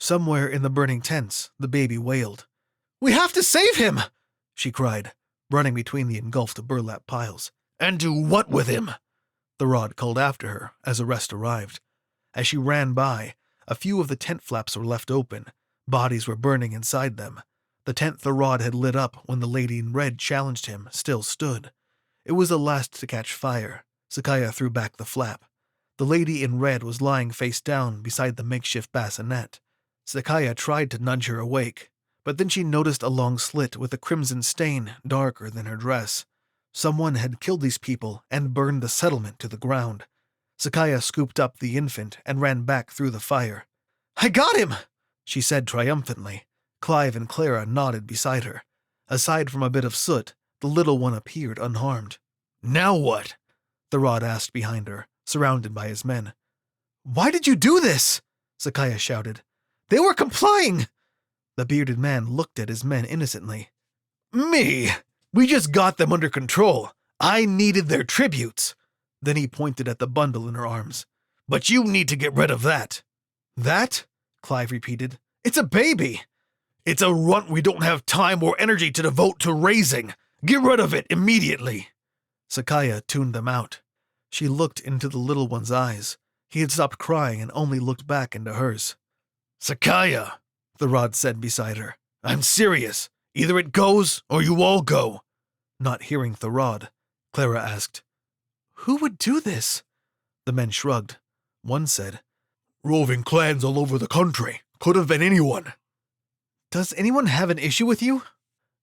Somewhere in the burning tents, the baby wailed. "We have to save him!" she cried, running between the engulfed burlap piles. "And do what with him?" Therod called after her as the rest arrived. As she ran by, a few of the tent flaps were left open. Bodies were burning inside them. The tent Therod had lit up when the lady in red challenged him still stood. It was the last to catch fire. Sekiya threw back the flap. The lady in red was lying face down beside the makeshift bassinet. Sekiya tried to nudge her awake, but then she noticed a long slit with a crimson stain darker than her dress. Someone had killed these people and burned the settlement to the ground. Sekiya scooped up the infant and ran back through the fire. "I got him!" she said triumphantly. Clive and Clara nodded beside her. Aside from a bit of soot, the little one appeared unharmed. "Now what?" Therod asked behind her, surrounded by his men. "Why did you do this?" Sekiya shouted. "They were complying!" The bearded man looked at his men innocently. "Me? We just got them under control. I needed their tributes." Then he pointed at the bundle in her arms. "But you need to get rid of that." "That?" Clive repeated. "It's a baby." "It's a runt we don't have time or energy to devote to raising. Get rid of it immediately." Sekiya tuned them out. She looked into the little one's eyes. He had stopped crying and only looked back into hers. "Sekiya," Therod said beside her. "I'm serious. Either it goes or you all go." Not hearing Therod, Clara asked, "Who would do this?" The men shrugged. One said, "Roving clans all over the country. Could have been anyone." "Does anyone have an issue with you?"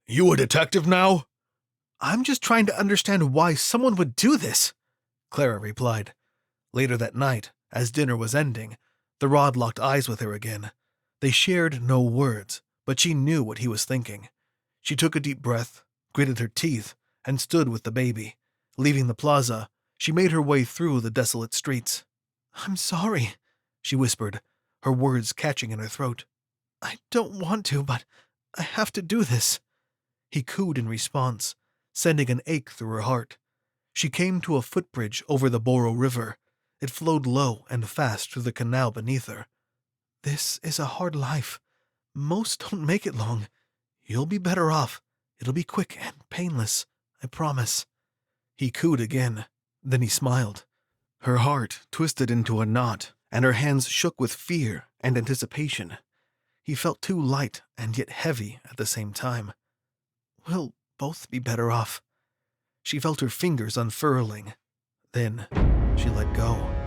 "You a detective now?" "I'm just trying to understand why someone would do this," Clara replied. Later that night, as dinner was ending, Therod locked eyes with her again. They shared no words, but she knew what he was thinking. She took a deep breath, gritted her teeth, and stood with the baby. Leaving the plaza, she made her way through the desolate streets. "I'm sorry," she whispered, her words catching in her throat. "I don't want to, but I have to do this." He cooed in response, sending an ache through her heart. She came to a footbridge over the Boro River. It flowed low and fast through the canal beneath her. "This is a hard life. Most don't make it long. You'll be better off. It'll be quick and painless, I promise." He cooed again. Then he smiled. Her heart twisted into a knot, and her hands shook with fear and anticipation. He felt too light and yet heavy at the same time. "We'll both be better off." She felt her fingers unfurling. Then she let go.